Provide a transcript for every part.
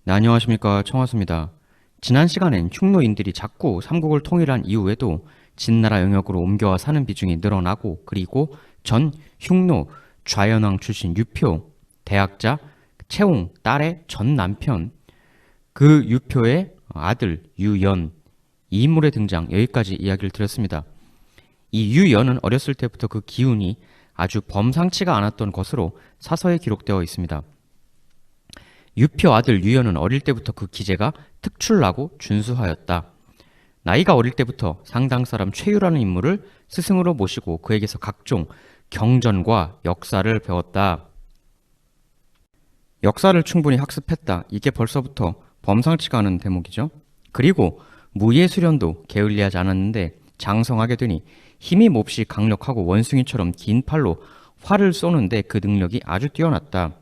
네, 안녕하십니까. 청하수입니다. 지난 시간엔 흉노인들이 자꾸 삼국을 통일한 이후에도 진나라 영역으로 옮겨와 사는 비중이 늘어나고, 그리고 전 흉노 좌연왕 출신 유표, 대학자 채옹 딸의 전 남편, 그 유표의 아들 유연, 이 인물의 등장, 여기까지 이야기를 드렸습니다. 이 유연은 어렸을 때부터 그 기운이 아주 범상치가 않았던 것으로 사서에 기록되어 있습니다. 유표 아들 유연은 어릴 때부터 그 기재가 특출나고 준수하였다. 나이가 어릴 때부터 상당 사람 최유라는 인물을 스승으로 모시고 그에게서 각종 경전과 역사를 배웠다. 역사를 충분히 학습했다. 이게 벌써부터 범상치가 않은 대목이죠. 그리고 무예수련도 게을리하지 않았는데 장성하게 되니 힘이 몹시 강력하고 원숭이처럼 긴 팔로 활을 쏘는데 그 능력이 아주 뛰어났다.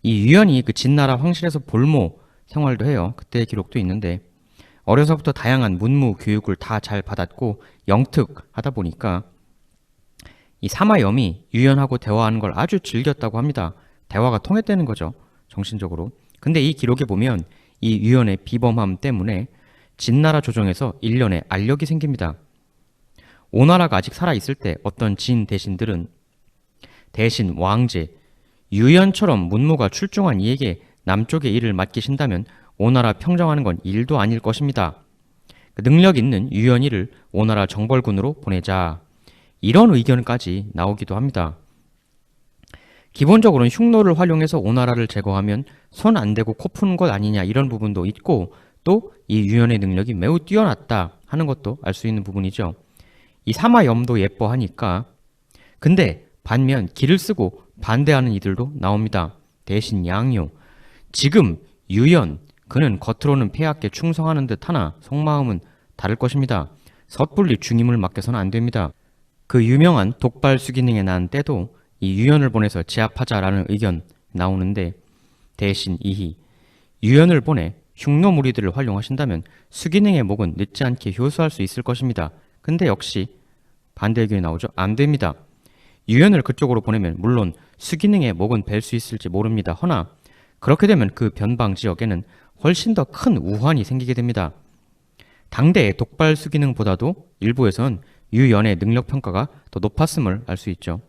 이 유연이 그 진나라 황실에서 볼모 생활도 해요. 그때 기록도 있는데 어려서부터 다양한 문무 교육을 다 잘 받았고 영특하다 보니까 이 사마염이 유연하고 대화하는 걸 아주 즐겼다고 합니다. 대화가 통했다는 거죠. 정신적으로. 근데 이 기록에 보면 이 유연의 비범함 때문에 진나라 조정에서 일련의 알력이 생깁니다. 오나라가 아직 살아있을 때 어떤 진 대신들은 대신 왕제, 유연처럼 문무가 출중한 이에게 남쪽의 일을 맡기신다면 오나라 평정하는 건 일도 아닐 것입니다. 능력 있는 유연이를 오나라 정벌군으로 보내자. 이런 의견까지 나오기도 합니다. 기본적으로는 흉노를 활용해서 오나라를 제거하면 손 안 대고 코 푸는 것 아니냐, 이런 부분도 있고, 또 이 유연의 능력이 매우 뛰어났다 하는 것도 알 수 있는 부분이죠. 이 사마염도 예뻐하니까. 근데 반면 기를 쓰고 반대하는 이들도 나옵니다. 대신 양요. 지금 유연, 그는 겉으로는 폐하께 충성하는 듯 하나 속마음은 다를 것입니다. 섣불리 중임을 맡겨서는 안 됩니다. 그 유명한 독발 수기능에 난 때도 이 유연을 보내서 제압하자라는 의견 나오는데, 대신 이희 유연을 보내 흉노 무리들을 활용하신다면 수기능의 목은 늦지 않게 효수할 수 있을 것입니다. 근데 역시 반대 의견이 나오죠. 안 됩니다. 유연을 그쪽으로 보내면 물론 수기능의 목은 뵐 수 있을지 모릅니다. 허나 그렇게 되면 그 변방 지역에는 훨씬 더 큰 우환이 생기게 됩니다. 당대의 독발 수기능보다도 일부에선 유연의 능력 평가가 더 높았음을 알 수 있죠.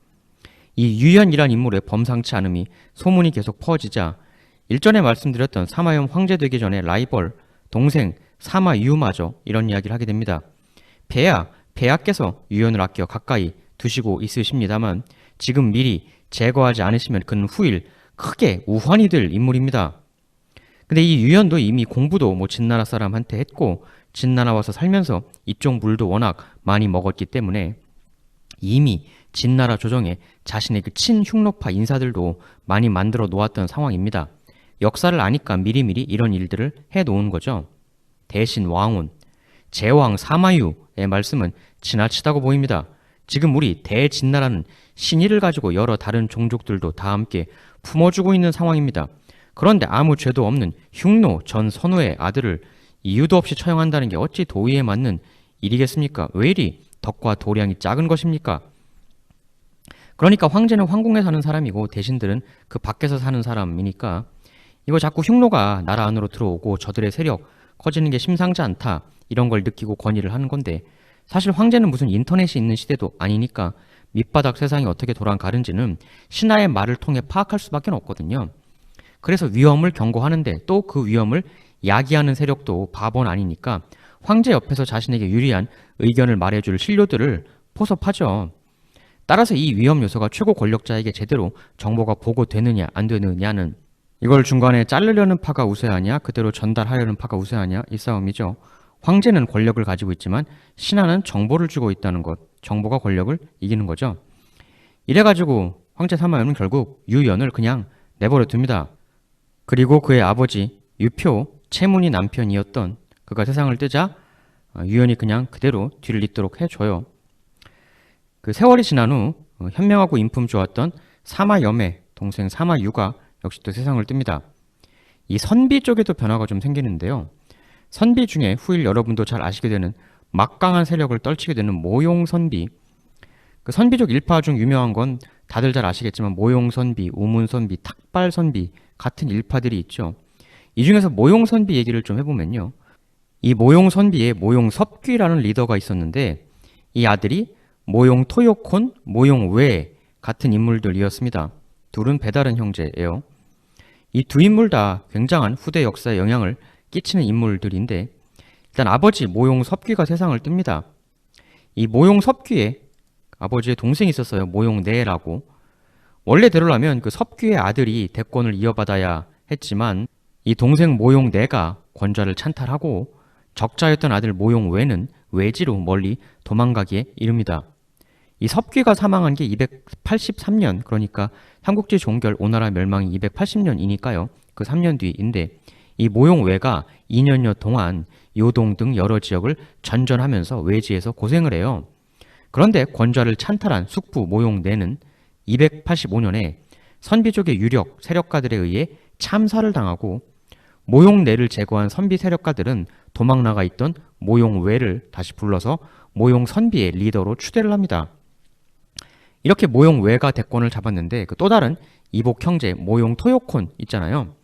이 유연이란 인물의 범상치 않음이 소문이 계속 퍼지자 일전에 말씀드렸던 사마염 황제 되기 전에 라이벌 동생 사마유마저 이런 이야기를 하게 됩니다. 폐하께서 유연을 아껴 가까이 두시고 있으십니다만 지금 미리 제거하지 않으시면 그는 후일 크게 우환이 될 인물입니다. 근데 이 유연도 이미 공부도 진나라 사람한테 했고 진나라 와서 살면서 이쪽 물도 워낙 많이 먹었기 때문에 이미 진나라 조정에 자신의 그 친흉노파 인사들도 많이 만들어 놓았던 상황입니다. 역사를 아니까 미리미리 이런 일들을 해 놓은 거죠. 대신 왕온, 제왕 사마유의 말씀은 지나치다고 보입니다. 지금 우리 대진나라는 신의를 가지고 여러 다른 종족들도 다 함께 품어주고 있는 상황입니다. 그런데 아무 죄도 없는 흉노 전 선우의 아들을 이유도 없이 처형한다는 게 어찌 도의에 맞는 일이겠습니까? 왜 이리 덕과 도량이 작은 것입니까? 그러니까 황제는 황궁에 사는 사람이고 대신들은 그 밖에서 사는 사람이니까 이거 자꾸 흉노가 나라 안으로 들어오고 저들의 세력 커지는 게 심상치 않다, 이런 걸 느끼고 건의를 하는 건데, 사실 황제는 무슨 인터넷이 있는 시대도 아니니까 밑바닥 세상이 어떻게 돌아가는지는 신하의 말을 통해 파악할 수밖에 없거든요. 그래서 위험을 경고하는데 또 그 위험을 야기하는 세력도 바본 아니니까 황제 옆에서 자신에게 유리한 의견을 말해줄 신료들을 포섭하죠. 따라서 이 위험 요소가 최고 권력자에게 제대로 정보가 보고되느냐 안 되느냐는, 이걸 중간에 자르려는 파가 우세하냐 그대로 전달하려는 파가 우세하냐, 이 싸움이죠. 황제는 권력을 가지고 있지만 신하는 정보를 주고 있다는 것, 정보가 권력을 이기는 거죠. 이래가지고 황제 사마윤은 결국 유연을 그냥 내버려 둡니다. 그리고 그의 아버지 유표 채문이 남편이었던 그가 세상을 뜨자 유연이 그냥 그대로 뒤를 잇도록 해줘요. 그 세월이 지난 후 현명하고 인품 좋았던 사마염의 동생 사마유가 역시 또 세상을 뜹니다. 이 선비 쪽에도 변화가 좀 생기는데요. 선비 중에 후일 여러분도 잘 아시게 되는 막강한 세력을 떨치게 되는 모용선비, 그 선비족 일파 중 유명한 건 다들 잘 아시겠지만 모용선비, 우문선비, 탁발선비 같은 일파들이 있죠. 이 중에서 모용선비 얘기를 좀 해보면요. 이 모용선비에 모용섭귀라는 리더가 있었는데 이 아들이 모용토요콘, 모용외 같은 인물들이었습니다. 둘은 배다른 형제예요. 이 두 인물 다 굉장한 후대 역사에 영향을 끼치는 인물들인데 일단 아버지 모용섭귀가 세상을 뜹니다. 이 모용섭귀의 아버지의 동생이 있었어요. 모용내라고. 원래대로라면 그 섭귀의 아들이 대권을 이어받아야 했지만 이 동생 모용내가 권좌를 찬탈하고 적자였던 아들 모용외는 외지로 멀리 도망가기에 이릅니다. 이 섭귀가 사망한 게 283년, 그러니까 삼국지 종결 오나라 멸망이 280년이니까요. 그 3년 뒤인데 이 모용외가 2년여 동안 요동 등 여러 지역을 전전하면서 외지에서 고생을 해요. 그런데 권좌를 찬탈한 숙부 모용내는 285년에 선비족의 유력 세력가들에 의해 참사를 당하고 모용내를 제거한 선비 세력가들은 도망나가 있던 모용외를 다시 불러서 모용선비의 리더로 추대를 합니다. 이렇게 모용외가 대권을 잡았는데 그 또 다른 이복 형제 모용토요콘 있잖아요.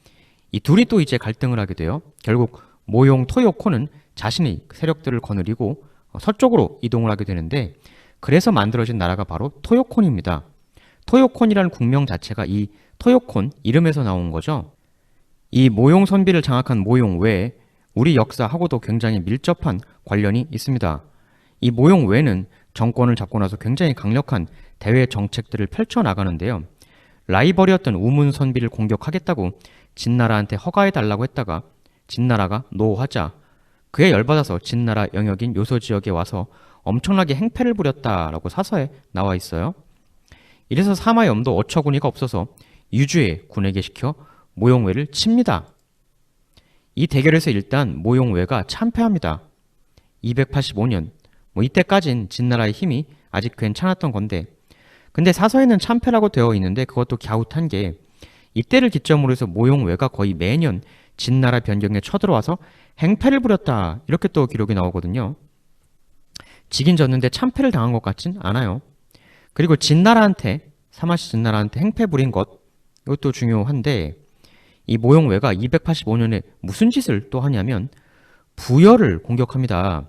이 둘이 또 이제 갈등을 하게 돼요. 결국 모용토요콘은 자신의 세력들을 거느리고 서쪽으로 이동을 하게 되는데 그래서 만들어진 나라가 바로 토요콘입니다. 토요콘이라는 국명 자체가 이 토요콘 이름에서 나온 거죠. 이 모용선비를 장악한 모용외, 우리 역사하고도 굉장히 밀접한 관련이 있습니다. 이 모용외는 정권을 잡고 나서 굉장히 강력한 대외 정책들을 펼쳐나가는데요. 라이벌이었던 우문선비를 공격하겠다고 진나라한테 허가해달라고 했다가 진나라가 노하자 그에 열받아서 진나라 영역인 요소지역에 와서 엄청나게 행패를 부렸다라고 사서에 나와 있어요. 이래서 사마염도 어처구니가 없어서 유주의 군에게 시켜 모용외를 칩니다. 이 대결에서 일단 모용외가 참패합니다. 285년, 이때까진 진나라의 힘이 아직 괜찮았던 건데 근데 사서에는 참패라고 되어 있는데 그것도 갸웃한 게 이때를 기점으로 해서 모용외가 거의 매년 진나라 변경에 쳐들어와서 행패를 부렸다 이렇게 또 기록이 나오거든요. 지긴 졌는데 참패를 당한 것 같진 않아요. 그리고 진나라한테 사마시 진나라한테 행패 부린 것 이것도 중요한데 이 모용외가 285년에 무슨 짓을 또 하냐면 부여를 공격합니다.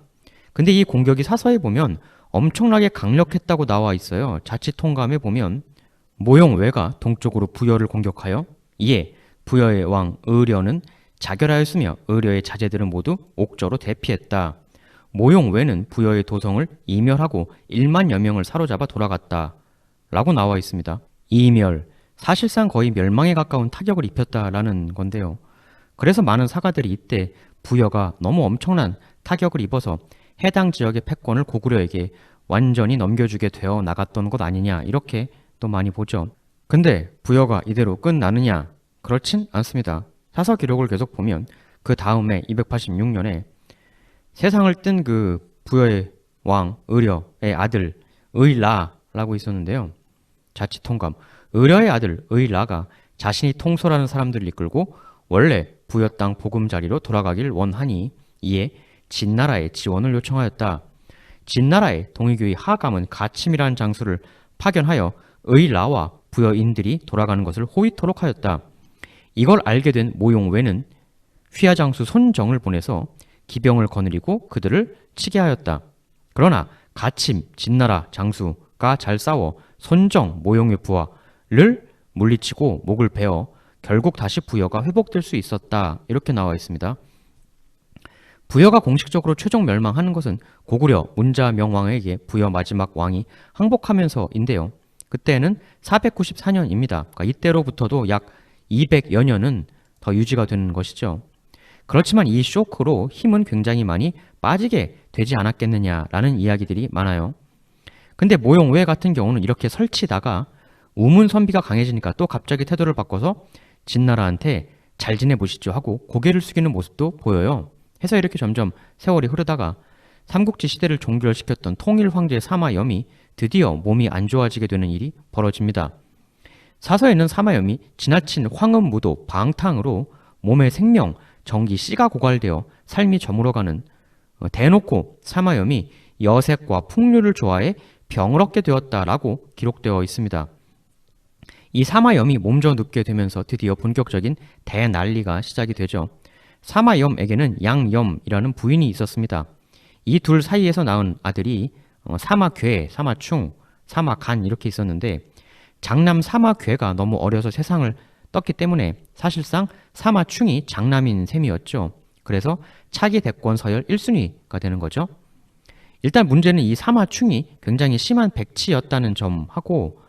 근데 이 공격이 사서에 보면 엄청나게 강력했다고 나와 있어요. 자치통감에 보면 모용외가 동쪽으로 부여를 공격하여 이에 부여의 왕 의려는 자결하였으며 의려의 자제들은 모두 옥저로 대피했다. 모용외는 부여의 도성을 이멸하고 1만여 명을 사로잡아 돌아갔다. 라고 나와 있습니다. 이멸, 사실상 거의 멸망에 가까운 타격을 입혔다라는 건데요. 그래서 많은 사가들이 이때 부여가 너무 엄청난 타격을 입어서 해당 지역의 패권을 고구려에게 완전히 넘겨주게 되어 나갔던 것 아니냐 이렇게 또 많이 보죠. 근데 부여가 이대로 끝나느냐? 그렇진 않습니다. 사서 기록을 계속 보면 그 다음에 286년에 세상을 뜬 그 부여의 왕 의려의 아들 의라라고 있었는데요. 자치통감 의려의 아들 의라가 자신이 통솔하는 사람들을 이끌고 원래 부여 땅 보금자리로 돌아가길 원하니 이에 진나라의 지원을 요청하였다. 진나라의 동의교의 하감은 가침이라는 장수를 파견하여 의라와 부여인들이 돌아가는 것을 호위토록 하였다. 이걸 알게 된 모용외는 휘하장수 손정을 보내서 기병을 거느리고 그들을 치게 하였다. 그러나 가침 진나라 장수가 잘 싸워 손정 모용외 부하를 물리치고 목을 베어 결국 다시 부여가 회복될 수 있었다. 이렇게 나와 있습니다. 부여가 공식적으로 최종 멸망하는 것은 고구려 문자 명왕에게 부여 마지막 왕이 항복하면서인데요. 그때는 494년입니다. 그러니까 이때로부터도 약 200여 년은 더 유지가 되는 것이죠. 그렇지만 이 쇼크로 힘은 굉장히 많이 빠지게 되지 않았겠느냐라는 이야기들이 많아요. 근데 모용외 같은 경우는 이렇게 설치다가 우문선비가 강해지니까 또 갑자기 태도를 바꿔서 진나라한테 잘 지내보시죠 하고 고개를 숙이는 모습도 보여요. 해서 이렇게 점점 세월이 흐르다가 삼국지 시대를 종결시켰던 통일황제 사마염이 드디어 몸이 안 좋아지게 되는 일이 벌어집니다. 사서에는 사마염이 지나친 황음무도 방탕으로 몸의 생명, 정기, 씨가 고갈되어 삶이 저물어가는 대놓고 사마염이 여색과 풍류를 좋아해 병을 얻게 되었다라고 기록되어 있습니다. 이 사마염이 몸져 눕게 되면서 드디어 본격적인 대난리가 시작이 되죠. 사마염에게는 양염이라는 부인이 있었습니다. 이 둘 사이에서 낳은 아들이 사마괴, 사마충, 사마간 이렇게 있었는데 장남 사마괴가 너무 어려서 세상을 떴기 때문에 사실상 사마충이 장남인 셈이었죠. 그래서 차기 대권 서열 1순위가 되는 거죠. 일단 문제는 이 사마충이 굉장히 심한 백치였다는 점하고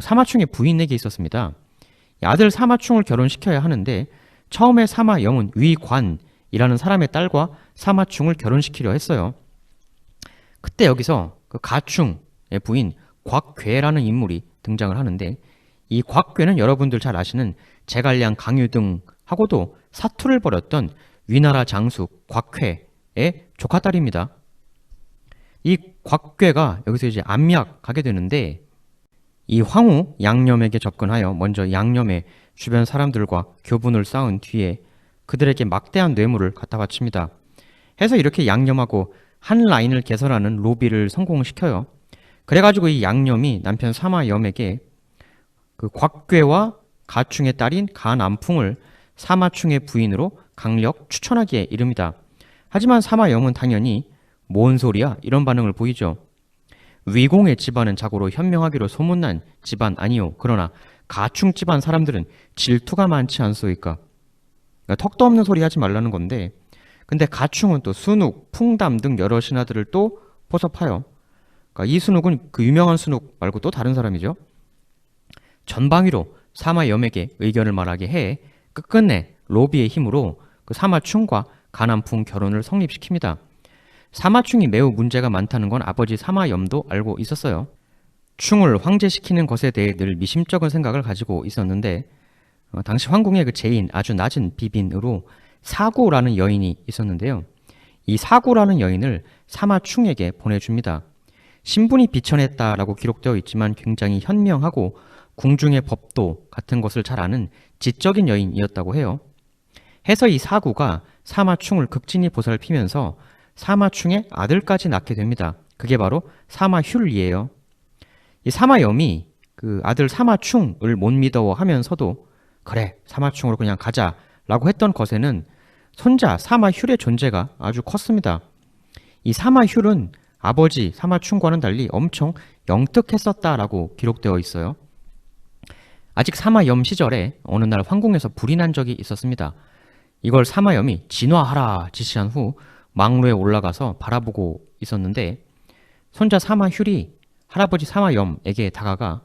사마충의 부인에게 있었습니다. 아들 사마충을 결혼시켜야 하는데 처음에 사마염은 위관이라는 사람의 딸과 사마충을 결혼시키려 했어요. 그때 여기서 그 가충의 부인 곽괴라는 인물이 등장을 하는데 이 곽괴는 여러분들 잘 아시는 제갈량 강유등하고도 사투를 벌였던 위나라 장수 곽회의 조카딸입니다. 이 곽괴가 여기서 이제 암약하게 되는데 이 황후 양념에게 접근하여 먼저 양념의 주변 사람들과 교분을 쌓은 뒤에 그들에게 막대한 뇌물을 갖다 바칩니다. 해서 이렇게 양념하고 한 라인을 개설하는 로비를 성공시켜요. 그래가지고 이 양념이 남편 사마염에게 그 곽괴와 가충의 딸인 가남풍을 사마충의 부인으로 강력 추천하기에 이릅니다. 하지만 사마염은 당연히 뭔 소리야? 이런 반응을 보이죠. 위공의 집안은 자고로 현명하기로 소문난 집안 아니오. 그러나 가충 집안 사람들은 질투가 많지 않소이까. 그러니까 턱도 없는 소리 하지 말라는 건데 근데 가충은 또 순욱, 풍담 등 여러 신하들을 또 포섭하여 그러니까 이 순욱은 그 유명한 순욱 말고 또 다른 사람이죠. 전방위로 사마염에게 의견을 말하게 해 끝끝내 로비의 힘으로 그 사마충과 가남풍 결혼을 성립시킵니다. 사마충이 매우 문제가 많다는 건 아버지 사마염도 알고 있었어요. 충을 황제시키는 것에 대해 늘 미심쩍은 생각을 가지고 있었는데 당시 황궁의 그 제인 아주 낮은 비빈으로 사구라는 여인이 있었는데요. 이 사구라는 여인을 사마충에게 보내줍니다. 신분이 비천했다라고 기록되어 있지만 굉장히 현명하고 궁중의 법도 같은 것을 잘 아는 지적인 여인이었다고 해요. 해서 이 사구가 사마충을 극진히 보살피면서 사마충의 아들까지 낳게 됩니다. 그게 바로 사마휴이에요. 이 사마염이 그 아들 사마충을 못 믿어하면서도 그래 사마충으로 그냥 가자라고 했던 것에는 손자 사마휴의 존재가 아주 컸습니다. 이 사마휴는 아버지 사마충과는 달리 엄청 영특했었다라고 기록되어 있어요. 아직 사마염 시절에 어느 날 황궁에서 불이 난 적이 있었습니다. 이걸 사마염이 진화하라 지시한 후 망루에 올라가서 바라보고 있었는데 손자 사마휴이 할아버지 사마염에게 다가가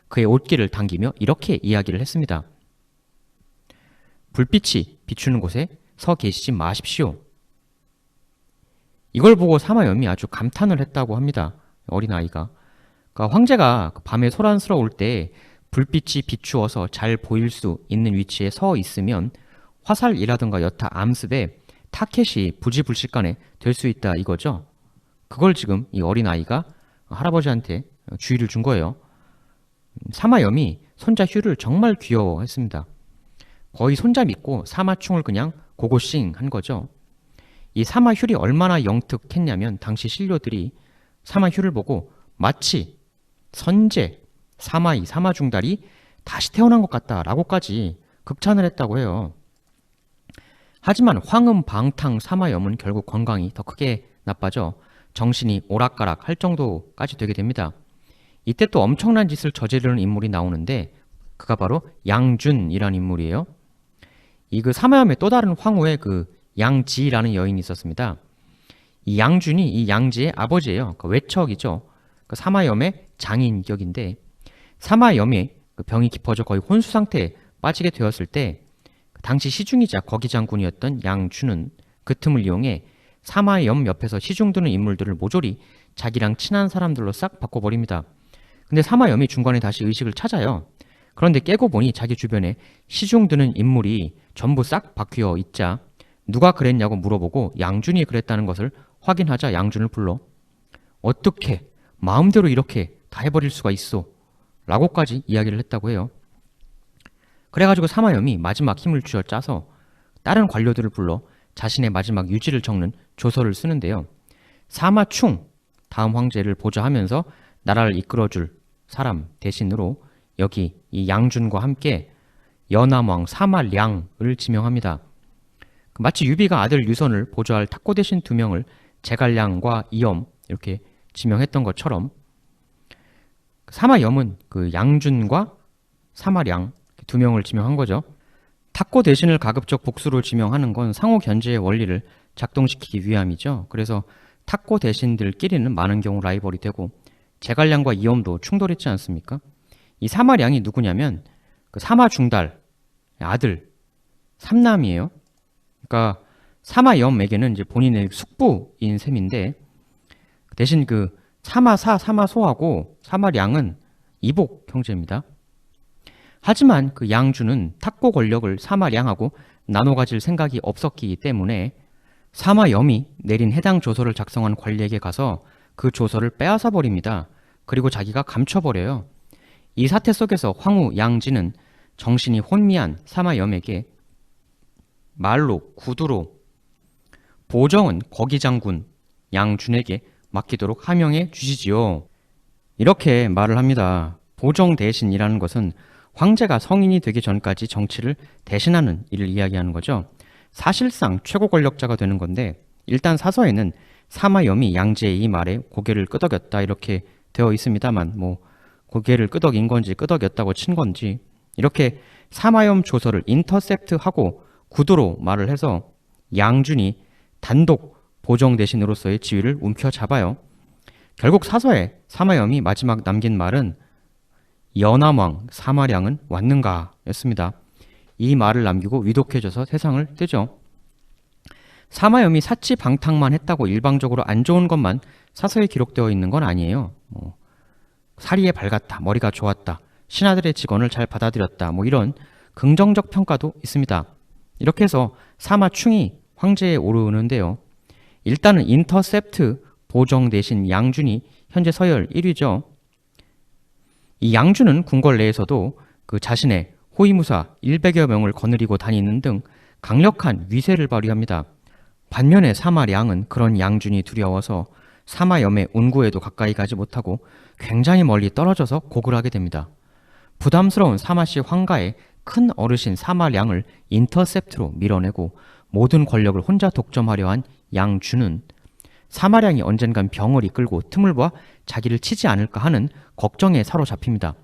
그의 옷깃을 당기며 이렇게 이야기를 했습니다. 불빛이 비추는 곳에 서 계시지 마십시오. 이걸 보고 사마염이 아주 감탄을 했다고 합니다. 어린아이가. 그러니까 황제가 밤에 소란스러울 때 불빛이 비추어서 잘 보일 수 있는 위치에 서 있으면 화살이라든가 여타 암습에 타켓이 부지불식간에 될 수 있다 이거죠. 그걸 지금 이 어린아이가 할아버지한테 주의를 준 거예요. 사마염이 손자 휴를 정말 귀여워했습니다. 거의 손자 믿고 사마충을 그냥 고고싱 한 거죠. 이 사마휴이 얼마나 영특했냐면 당시 신료들이 사마휴를 보고 마치 선제, 사마이, 사마중달이 다시 태어난 것 같다라고까지 극찬을 했다고 해요. 하지만 황음방탕 사마염은 결국 건강이 더 크게 나빠져 정신이 오락가락 할 정도까지 되게 됩니다. 이때 또 엄청난 짓을 저지르는 인물이 나오는데 그가 바로 양준이라는 인물이에요. 이 그 사마염의 또 다른 황후의 그 양지라는 여인이 있었습니다. 이 양준이 이 양지의 아버지예요. 그 외척이죠. 그 사마염의 장인격인데 사마염이 그 병이 깊어져 거의 혼수 상태에 빠지게 되었을 때 당시 시중이자 거기 장군이었던 양준은 그 틈을 이용해 사마염 옆에서 시중드는 인물들을 모조리 자기랑 친한 사람들로 싹 바꿔버립니다. 근데 사마염이 중간에 다시 의식을 찾아요. 그런데 깨고 보니 자기 주변에 시중드는 인물이 전부 싹 바뀌어 있자 누가 그랬냐고 물어보고 양준이 그랬다는 것을 확인하자 양준을 불러 어떻게 마음대로 이렇게 다 해버릴 수가 있어 라고까지 이야기를 했다고 해요. 그래가지고 사마염이 마지막 힘을 쥐어 짜서 다른 관료들을 불러 자신의 마지막 유지를 적는 조서를 쓰는데요. 사마충 다음 황제를 보좌하면서 나라를 이끌어줄 사람 대신으로 여기 이 양준과 함께 연암왕 사마량을 지명합니다. 마치 유비가 아들 유선을 보좌할 탁고 대신 2명을 제갈량과 이염 이렇게 지명했던 것처럼 사마염은 그 양준과 사마량 2명을 지명한 거죠. 탁고 대신을 가급적 복수로 지명하는 건 상호 견제의 원리를 작동시키기 위함이죠. 그래서 탁고 대신들끼리는 많은 경우 라이벌이 되고 제갈량과 이염도 충돌했지 않습니까? 이 사마량이 누구냐면 그 사마중달 아들 삼남이에요. 그러니까 사마염에게는 이제 본인의 숙부인 셈인데 대신 그 사마사, 사마소하고 사마량은 이복 형제입니다. 하지만 그 양주는 탁고 권력을 사마량하고 나눠 가질 생각이 없었기 때문에 사마염이 내린 해당 조서를 작성한 관리에게 가서 그 조서를 빼앗아 버립니다. 그리고 자기가 감춰버려요. 이 사태 속에서 황후 양지는 정신이 혼미한 사마염에게 말로 구두로 보정은 거기장군 양준에게 맡기도록 하명해 주시지요. 이렇게 말을 합니다. 보정 대신이라는 것은 황제가 성인이 되기 전까지 정치를 대신하는 일을 이야기하는 거죠. 사실상 최고 권력자가 되는 건데 일단 사서에는 사마염이 양제의 이 말에 고개를 끄덕였다 이렇게 되어 있습니다만 뭐 고개를 끄덕인 건지 끄덕였다고 친 건지 이렇게 사마염 조서를 인터셉트하고 구도로 말을 해서 양준이 단독 보정 대신으로서의 지위를 움켜잡아요. 결국 사서에 사마염이 마지막 남긴 말은 연암왕 사마량은 왔는가 였습니다. 이 말을 남기고 위독해져서 세상을 뜨죠. 사마염이 사치방탕만 했다고 일방적으로 안 좋은 것만 사서에 기록되어 있는 건 아니에요. 사리에 밝았다, 머리가 좋았다, 신하들의 직언을 잘 받아들였다, 이런 긍정적 평가도 있습니다. 이렇게 해서 사마충이 황제에 오르는데요. 일단은 인터셉트 보정 대신 양준이 현재 서열 1위죠. 이 양준은 궁궐 내에서도 그 자신의 호위무사 100여 명을 거느리고 다니는 등 강력한 위세를 발휘합니다. 반면에 사마량은 그런 양준이 두려워서 사마염의 운구에도 가까이 가지 못하고 굉장히 멀리 떨어져서 고글하게 됩니다. 부담스러운 사마씨 황가의 큰 어르신 사마량을 인터셉트로 밀어내고 모든 권력을 혼자 독점하려 한 양준은 사마량이 언젠간 병을 이끌고 틈을 봐 자기를 치지 않을까 하는 걱정에 사로잡힙니다.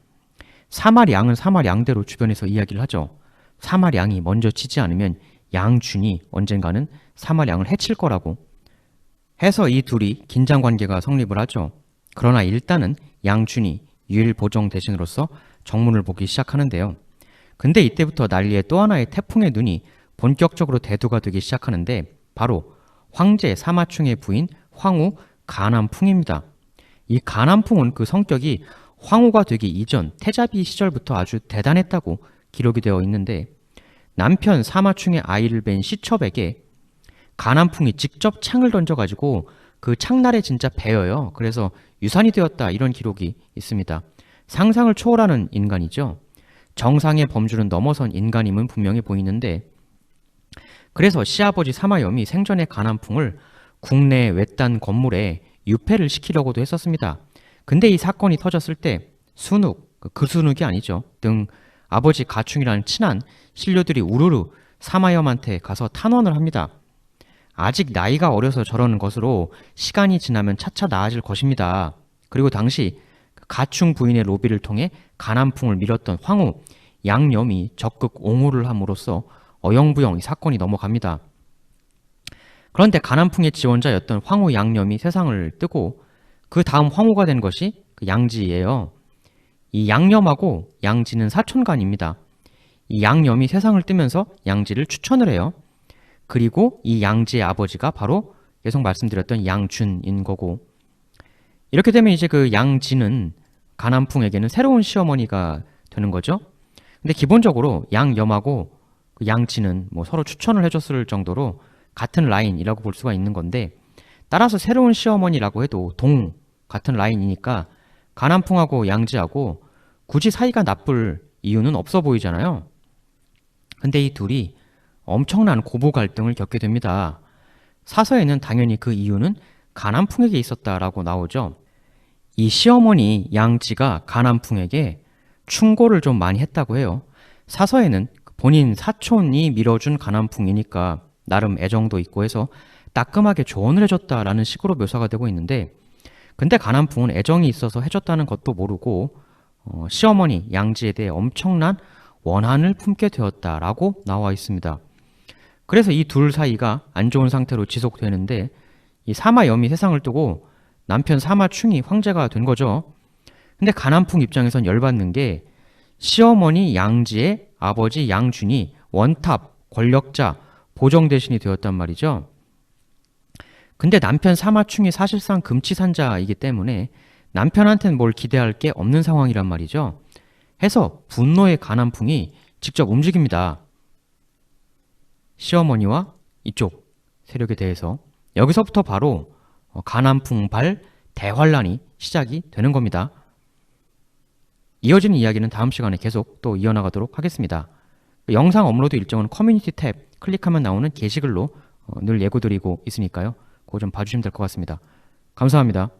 사마량은 사마량대로 주변에서 이야기를 하죠. 사마량이 먼저 치지 않으면 양준이 언젠가는 사마량을 해칠 거라고 해서 이 둘이 긴장관계가 성립을 하죠. 그러나 일단은 양준이 유일보정 대신으로서 정문을 보기 시작하는데요. 근데 이때부터 난리에 또 하나의 태풍의 눈이 본격적으로 대두가 되기 시작하는데 바로 황제 사마충의 부인 황후 가남풍입니다. 이 가남풍은 그 성격이 황후가 되기 이전 태자비 시절부터 아주 대단했다고 기록이 되어 있는데 남편 사마충의 아이를 뵌 시첩에게 가남풍이 직접 창을 던져가지고 그 창날에 진짜 베어요. 그래서 유산이 되었다 이런 기록이 있습니다. 상상을 초월하는 인간이죠. 정상의 범주는 넘어선 인간임은 분명히 보이는데 그래서 시아버지 사마염이 생전에 가남풍을 국내 외딴 건물에 유폐를 시키려고도 했었습니다. 근데 이 사건이 터졌을 때 순욱, 그 순욱이 아니죠. 등 아버지 가충이라는 친한 신료들이 우르르 사마염한테 가서 탄원을 합니다. 아직 나이가 어려서 저러는 것으로 시간이 지나면 차차 나아질 것입니다. 그리고 당시 가충 부인의 로비를 통해 가남풍을 밀었던 황후 양염이 적극 옹호를 함으로써 어영부영 이 사건이 넘어갑니다. 그런데 가남풍의 지원자였던 황후 양염이 세상을 뜨고 그 다음 황후가 된 것이 그 양지예요. 이 양염하고 양지는 사촌간입니다. 이 양염이 세상을 뜨면서 양지를 추천을 해요. 그리고 이 양지의 아버지가 바로 계속 말씀드렸던 양준인 거고 이렇게 되면 이제 그 양지는 가남풍에게는 새로운 시어머니가 되는 거죠. 근데 기본적으로 양염하고 그 양지는 서로 추천을 해줬을 정도로 같은 라인이라고 볼 수가 있는 건데 따라서 새로운 시어머니라고 해도 같은 라인이니까 가남풍하고 양지하고 굳이 사이가 나쁠 이유는 없어 보이잖아요. 근데 이 둘이 엄청난 고부 갈등을 겪게 됩니다. 사서에는 당연히 그 이유는 가남풍에게 있었다라고 나오죠. 이 시어머니 양지가 가남풍에게 충고를 좀 많이 했다고 해요. 사서에는 본인 사촌이 밀어준 가난풍이니까 나름 애정도 있고 해서 따끔하게 조언을 해줬다라는 식으로 묘사가 되고 있는데, 근데 가난풍은 애정이 있어서 해줬다는 것도 모르고 시어머니 양지에 대해 엄청난 원한을 품게 되었다라고 나와 있습니다. 그래서 이 둘 사이가 안 좋은 상태로 지속되는데, 이 사마염이 세상을 뜨고 남편 사마충이 황제가 된 거죠. 근데 가난풍 입장에선 열받는 게 시어머니 양지의 아버지 양준이 원탑, 권력자, 보정 대신이 되었단 말이죠. 근데 남편 사마충이 사실상 금치산자이기 때문에 남편한테는 뭘 기대할 게 없는 상황이란 말이죠. 해서 분노의 가난풍이 직접 움직입니다. 시어머니와 이쪽 세력에 대해서. 여기서부터 바로 가난풍발 대환란이 시작이 되는 겁니다. 이어지는 이야기는 다음 시간에 계속 또 이어나가도록 하겠습니다. 영상 업로드 일정은 커뮤니티 탭 클릭하면 나오는 게시글로 늘 예고드리고 있으니까요. 그거 좀 봐주시면 될 것 같습니다. 감사합니다.